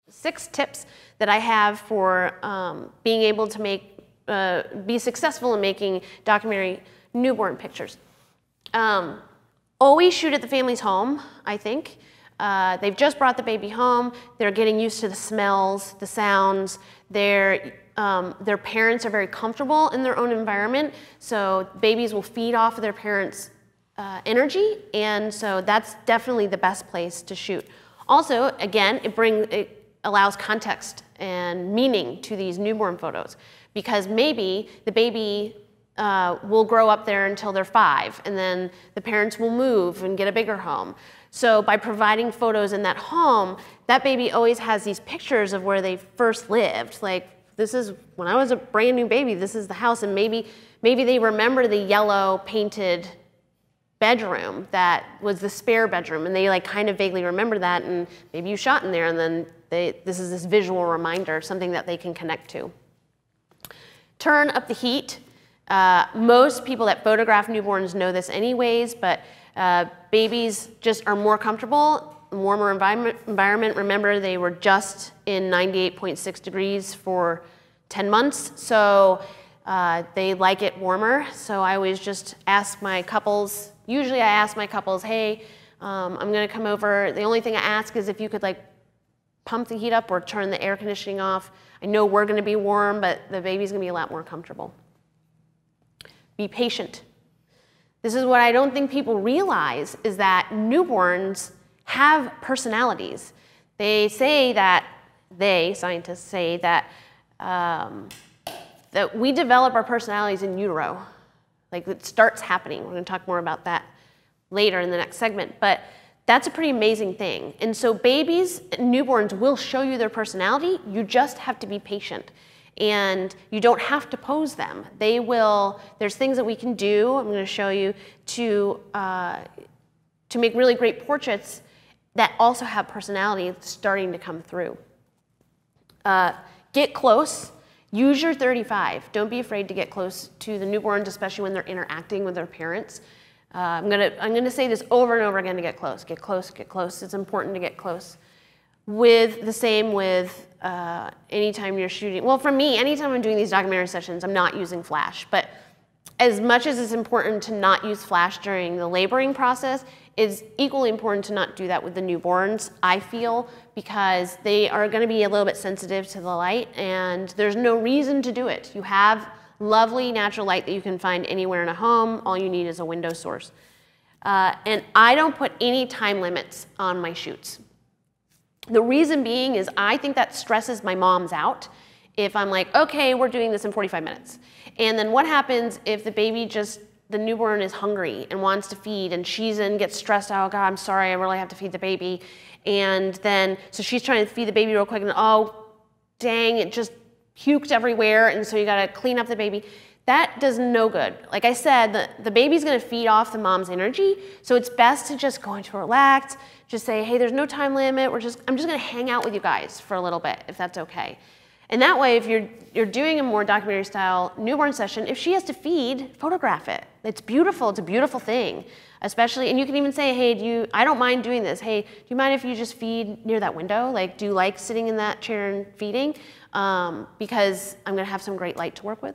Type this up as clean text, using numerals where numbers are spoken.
6 tips that I have for being able to be successful in making documentary newborn pictures. Always shoot at the family's home, I think. They've just brought the baby home. They're getting used to the smells, the sounds. Their parents are very comfortable in their own environment, so babies will feed off of their parents' energy, and so that's definitely the best place to shoot. Also, again, it allows context and meaning to these newborn photos, because maybe the baby will grow up there until they're 5, and then the parents will move and get a bigger home. So by providing photos in that home, that baby always has these pictures of where they first lived. Like, this is when I was a brand new baby, this is the house, and maybe they remember the yellow painted bedroom that was the spare bedroom, and they like kind of vaguely remember that, and maybe you shot in there, and then this is this visual reminder, something that they can connect to. Turn up the heat. Most people that photograph newborns know this anyways, but babies just are more comfortable, warmer environment. Remember, they were just in 98.6 degrees for 10 months, so they like it warmer. So I always just ask my couples, usually I ask my couples, hey, I'm gonna come over. The only thing I ask is if you could like pump the heat up or turn the air conditioning off. I know we're gonna be warm, but the baby's gonna be a lot more comfortable. Be patient. This is what I don't think people realize, is that newborns have personalities. They say that, scientists say that, that we develop our personalities in utero. Like, it starts happening. We're gonna talk more about that later in the next segment, but that's a pretty amazing thing. And so babies, newborns will show you their personality. You just have to be patient. And you don't have to pose them. They will, there's things that we can do, I'm gonna show you, to make really great portraits that also have personality starting to come through. Get close, use your 35. Don't be afraid to get close to the newborns, especially when they're interacting with their parents. I'm gonna say this over and over again to get close, get close, get close. It's important to get close. With the same with anytime you're shooting. Well, for me, anytime I'm doing these documentary sessions, I'm not using flash. But as much as it's important to not use flash during the laboring process, it's equally important to not do that with the newborns, I feel, because they are going to be a little bit sensitive to the light, and there's no reason to do it. You have lovely natural light that you can find anywhere in a home. All you need is a window source. And I don't put any time limits on my shoots. The reason being is I think that stresses my moms out if I'm like, okay, we're doing this in 45 minutes. And then what happens if the newborn is hungry and wants to feed, and gets stressed out, oh God, I'm sorry, I really have to feed the baby. And then, so she's trying to feed the baby real quick, and oh, dang, it just puked everywhere, and so you gotta clean up the baby. That does no good. Like I said, the baby's gonna feed off the mom's energy, so it's best to just go into relax, just say, hey, there's no time limit, I'm just gonna hang out with you guys for a little bit, if that's okay. And that way, if you're doing a more documentary style newborn session, if she has to feed, photograph it. It's beautiful, it's a beautiful thing. Especially, and you can even say, hey, I don't mind doing this. Hey, do you mind if you just feed near that window? Like, do you like sitting in that chair and feeding? Because I'm gonna have some great light to work with.